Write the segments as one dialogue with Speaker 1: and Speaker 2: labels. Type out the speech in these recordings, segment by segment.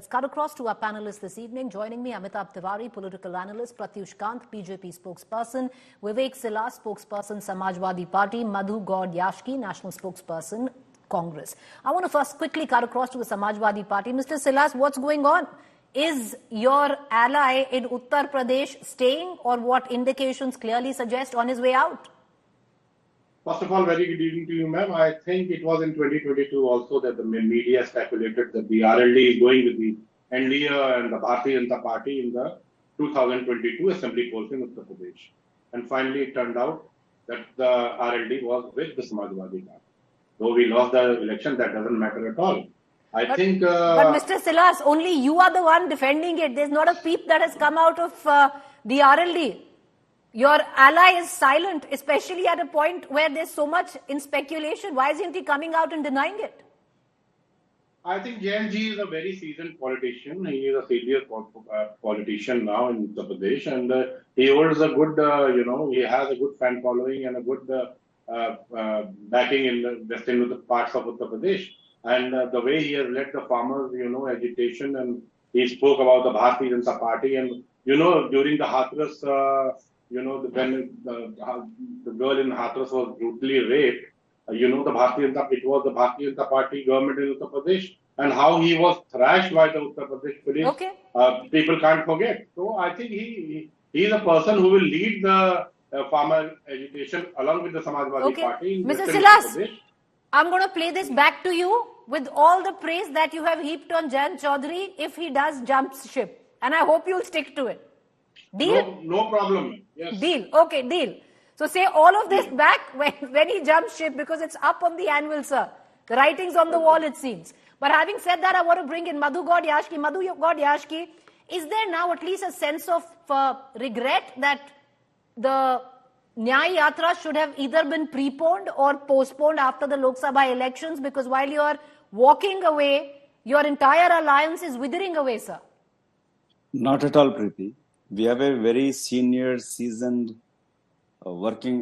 Speaker 1: Let's cut across to our panelists this evening. Joining me, Amitabh Tiwari, political analyst, Pratyush Kant, BJP spokesperson, Vivek Silas, spokesperson, Samajwadi Party, Madhu Gaudyashki, National Spokesperson, Congress. I want to first quickly cut across to the Samajwadi Party. Mr. Silas, what's going on? Is your ally in Uttar Pradesh staying, or what indications clearly suggest on his way out?
Speaker 2: First of all, very good evening to you, ma'am. I think it was in 2022 also that the media speculated that the RLD is going with the NDA and the Bharatiya Janata Party in the 2022 assembly polls in Uttar Pradesh. And finally, it turned out that the RLD was with the Samajwadi Party. Though we lost the election, that doesn't matter at all. But
Speaker 1: Mr. Silas, only you are the one defending it. There's not a peep that has come out of the RLD. Your ally is silent, especially at a point where there's so much in speculation. Why isn't he coming out and denying it?
Speaker 2: I think JNG is a very seasoned politician. He is a serious politician now in Uttar Pradesh, and he holds a good, he has a good fan following and a good backing in the western parts of Uttar Pradesh. And the way he has led the farmers, agitation, and he spoke about the Bharatiya Janata Party, and during the Hathras. When the girl in Hathras was brutally raped, it was the Bharatiya Janata Party government in Uttar Pradesh, and how he was thrashed by the Uttar Pradesh police.
Speaker 1: Okay.
Speaker 2: People can't forget. So I think he is a person who will lead the farmer agitation along with the Samajwadi Party.
Speaker 1: Mr. Silas, I'm going to play this back to you with all the praise that you have heaped on Jayant Chaudhary if he does jump ship. And I hope you'll stick to it. Deal?
Speaker 2: No problem. Yes.
Speaker 1: Deal. Okay, deal. So say all of this back when he jumps ship, because it's up on the anvil, sir. The writing's on the wall, it seems. But having said that, I want to bring in Madhu Gaudyashki. Madhu Gaudyashki, is there now at least a sense of regret that the Nyaya Yatra should have either been preponed or postponed after the Lok Sabha elections? Because while you are walking away, your entire alliance is withering away, sir.
Speaker 3: Not at all, Preeti. We have a very senior, seasoned, working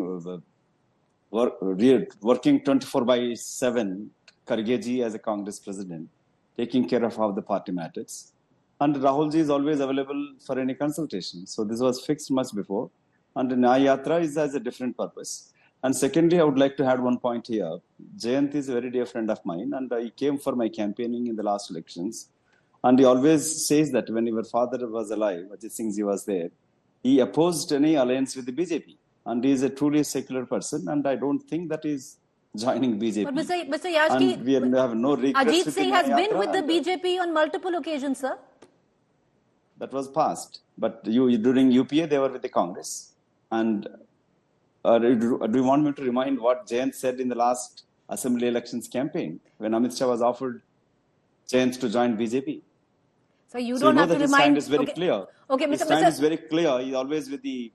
Speaker 3: 24/7 Khargeji as a Congress president, taking care of all the party matters. And Rahulji is always available for any consultation. So this was fixed much before. And the Nyaya Yatra is as a different purpose. And secondly, I would like to add one point here. Jayant is a very dear friend of mine, and he came for my campaigning in the last elections. And he always says that when your father was alive, Ajit Singh Ji was there, he opposed any alliance with the BJP. And he is a truly secular person, and I don't think that he is joining BJP.
Speaker 1: But Mr. Yashki,
Speaker 3: and we have no regrets.
Speaker 1: Ajit Singh has been with the BJP on multiple occasions, sir.
Speaker 3: That was past. But during UPA, they were with the Congress. And do you want me to remind what Jayant said in the last assembly elections campaign when Amit Shah was offered chance to join BJP?
Speaker 1: So you don't have to remind.
Speaker 3: His stand is very clear.
Speaker 1: Okay,
Speaker 3: his stand is very clear. He's always with the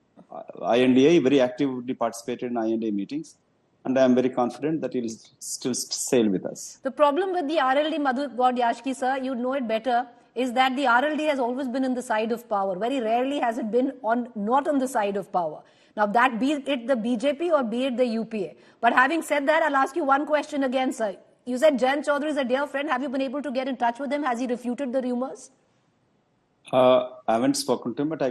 Speaker 3: INDA, very actively participated in INDA meetings. And I am very confident that he will still sail with us.
Speaker 1: The problem with the RLD, Madhu Gaudyashki, sir, you know it better, is that the RLD has always been on the side of power. Very rarely has it been not on the side of power. Now, that be it the BJP or be it the UPA. But having said that, I'll ask you one question again, sir. You said Jayant Chaudhary is a dear friend. Have you been able to get in touch with him? Has he refuted the rumours?
Speaker 3: I haven't spoken to him, but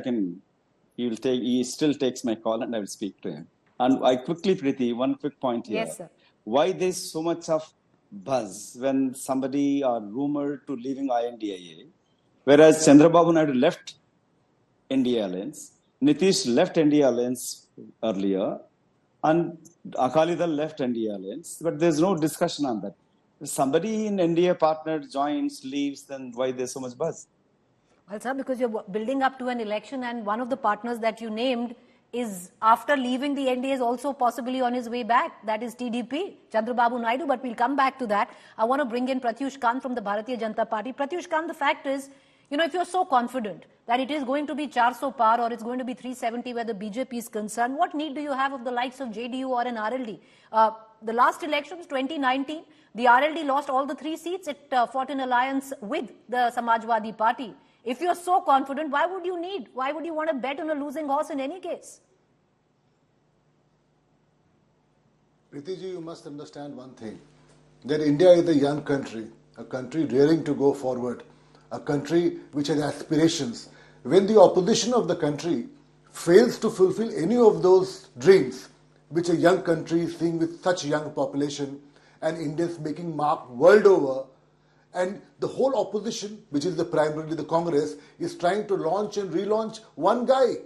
Speaker 3: he still takes my call and I will speak to him. And I quickly, Preeti, one quick point here.
Speaker 1: Yes, sir.
Speaker 3: Why there's so much of buzz when somebody are rumored to leaving INDIA, whereas Chandrababu Naidu left NDA alliance, Nitish left NDA alliance earlier, and Akali Dal left NDA alliance, but there's no discussion on that. If somebody in NDA partner joins, leaves, then why there's so much buzz?
Speaker 1: Well, sir, because you're building up to an election, and one of the partners that you named is, after leaving the NDA, is also possibly on his way back. That is TDP, Chandrababu Naidu, but we'll come back to that. I want to bring in Pratyush Kant from the Bharatiya Janata Party. Pratyush Kant, the fact is, if you're so confident that it is going to be 400 par or it's going to be 370 where the BJP is concerned, what need do you have of the likes of JDU or an RLD? The last elections, 2019, the RLD lost all the 3 seats. It fought in alliance with the Samajwadi Party. If you're so confident, why would you want to bet on a losing horse in any case?
Speaker 4: Preeti ji, you must understand one thing, that India is a young country, a country daring to go forward, a country which has aspirations. When the opposition of the country fails to fulfill any of those dreams, which a young country is seeing with such young population and Indians making mark world over, and the whole opposition, which is primarily the Congress, is trying to launch and relaunch one guy.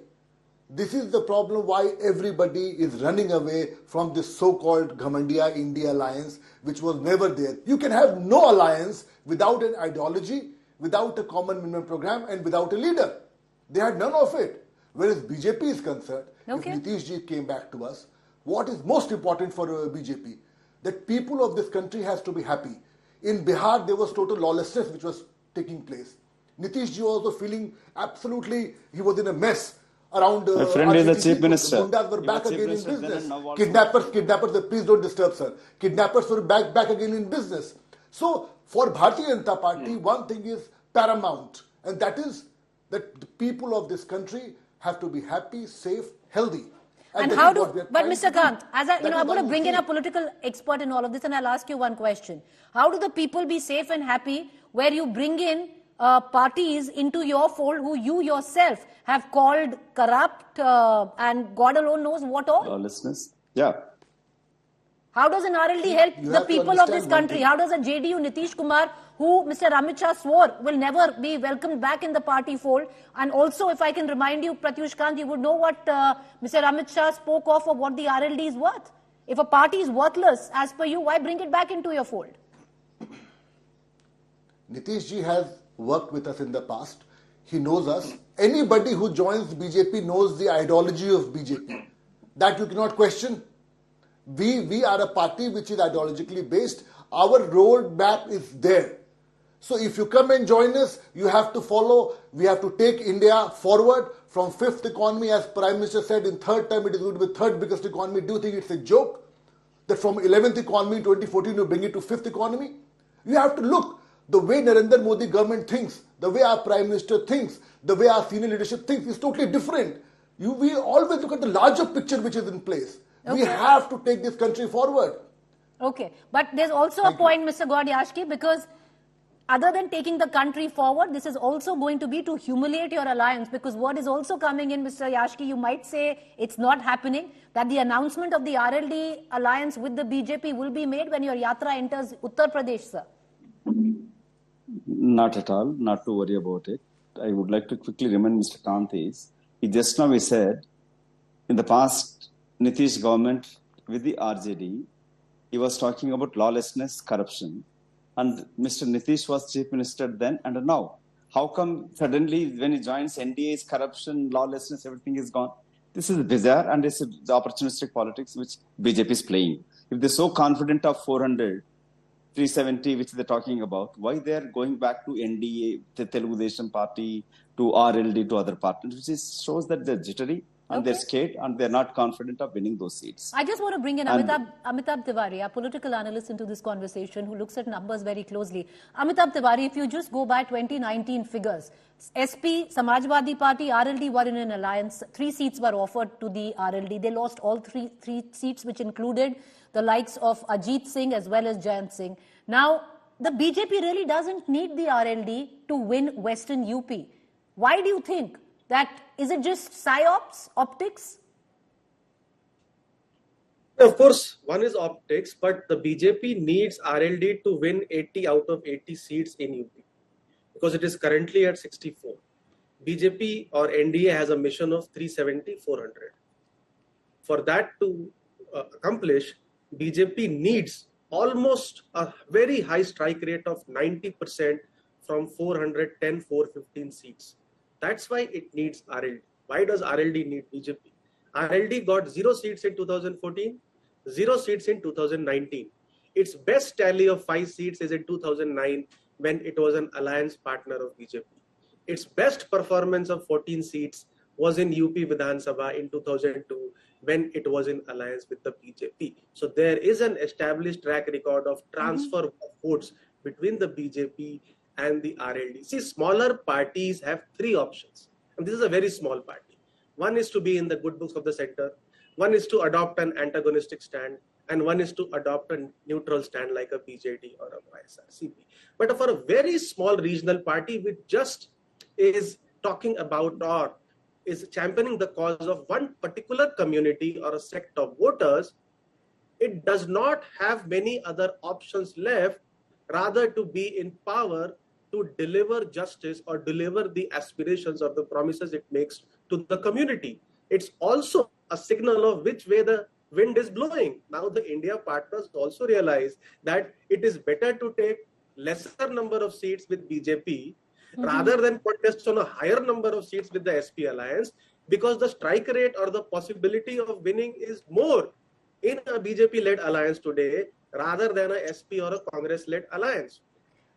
Speaker 4: This is the problem why everybody is running away from this so-called Ghamandiya India alliance, which was never there. You can have no alliance without an ideology, without a common minimum program, and without a leader. They had none of it. Whereas BJP is concerned, if Nitish Ji came back to us, what is most important for BJP? That people of this country has to be happy. In Bihar, there was total lawlessness which was taking place. Nitish Ji was also feeling absolutely, he was in a mess around.
Speaker 3: My friend is the chief minister.
Speaker 4: Gundas were back again in business. Kidnappers, please don't disturb, sir. Kidnappers were back again in business. So, for Bharatiya Janata Party, one thing is paramount, and that is that the people of this country have to be happy, safe, healthy.
Speaker 1: And how do, but Mr. Kant, as I'm going to bring in a political expert in all of this, and I'll ask you one question. How do the people be safe and happy where you bring in parties into your fold who you yourself have called corrupt and God alone knows what all?
Speaker 3: Lawlessness. Yeah.
Speaker 1: How does an RLD help the people of this country? How does a JDU Nitish Kumar, who Mr. Amit Shah swore will never be welcomed back in the party fold? And also, if I can remind you, Pratyush Kant, you would know what Mr. Amit Shah spoke of what the RLD is worth. If a party is worthless, as per you, why bring it back into your fold?
Speaker 4: Nitish Ji has worked with us in the past. He knows us. Anybody who joins BJP knows the ideology of BJP. That you cannot question. We are a party which is ideologically based. Our roadmap is there. So if you come and join us, you have to follow. We have to take India forward from fifth economy, as Prime Minister said, in third term it is going to be third biggest economy. Do you think it's a joke that from 11th economy in 2014 you bring it to fifth economy? You have to look the way Narendra Modi government thinks, the way our Prime Minister thinks, the way our senior leadership thinks is totally different. We always look at the larger picture which is in place. Okay. We have to take this country forward.
Speaker 1: Okay, but there's also a point, Mr. Gaudyashki, because other than taking the country forward, this is also going to be to humiliate your alliance, because what is also coming in, Mr. Yashki, you might say it's not happening, that the announcement of the RLD alliance with the BJP will be made when your yatra enters Uttar Pradesh, sir.
Speaker 3: Not at all, not to worry about it. I would like to quickly remind Mr. Kant just now he said, in the past, Nitish government with the RJD, he was talking about lawlessness, corruption. And Mr. Nitish was chief minister then and now. How come suddenly when he joins NDA's corruption, lawlessness, everything is gone? This is bizarre, and this is the opportunistic politics which BJP is playing. If they're so confident of 400, 370, which they're talking about, why they're going back to NDA, the Telugu Desam party, to RLD, to other parties, which shows that they're jittery. And they're scared and they're not confident of winning those seats.
Speaker 1: I just want to bring in Amitabh Tiwari, a political analyst, into this conversation who looks at numbers very closely. Amitabh Tiwari, if you just go by 2019 figures, SP, Samajwadi Party, RLD were in an alliance. 3 seats were offered to the RLD. They lost all three seats, which included the likes of Ajit Singh as well as Jayant Singh. Now, the BJP really doesn't need the RLD to win Western UP. Why do you think? That is it just psyops, optics?
Speaker 5: Of course, one is optics, but the BJP needs RLD to win 80 out of 80 seats in UP because it is currently at 64. BJP or NDA has a mission of 370, 400. For that to accomplish, BJP needs almost a very high strike rate of 90% from 410, 415 seats. That's why it needs RLD. Why does RLD need BJP? RLD got 0 seats in 2014, 0 seats in 2019. Its best tally of 5 seats is in 2009 when it was an alliance partner of BJP. Its best performance of 14 seats was in UP Vidhan Sabha in 2002 when it was in alliance with the BJP. So there is an established track record of transfer of votes between the BJP and the RLD. See, smaller parties have 3 options. And this is a very small party. One is to be in the good books of the center. One is to adopt an antagonistic stand. and one is to adopt a neutral stand like a BJD or a YSRCP. But for a very small regional party which just is talking about or is championing the cause of one particular community or a sect of voters, it does not have many other options left rather to be in power to deliver justice or deliver the aspirations or the promises it makes to the community. It's also a signal of which way the wind is blowing. Now the India partners also realize that it is better to take lesser number of seats with BJP rather than contest on a higher number of seats with the SP alliance, because the strike rate or the possibility of winning is more in a BJP-led alliance today rather than a SP or a Congress-led alliance.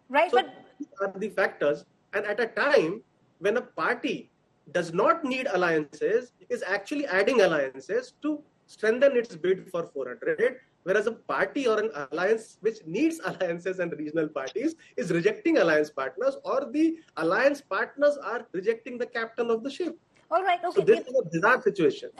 Speaker 1: Right,
Speaker 5: So
Speaker 1: but
Speaker 5: these are the factors, and at a time when a party does not need alliances, is actually adding alliances to strengthen its bid for 400, whereas a party or an alliance which needs alliances and regional parties is rejecting alliance partners, or the alliance partners are rejecting the captain of the ship.
Speaker 1: all right,
Speaker 5: So
Speaker 1: okay.
Speaker 5: this is a bizarre situation.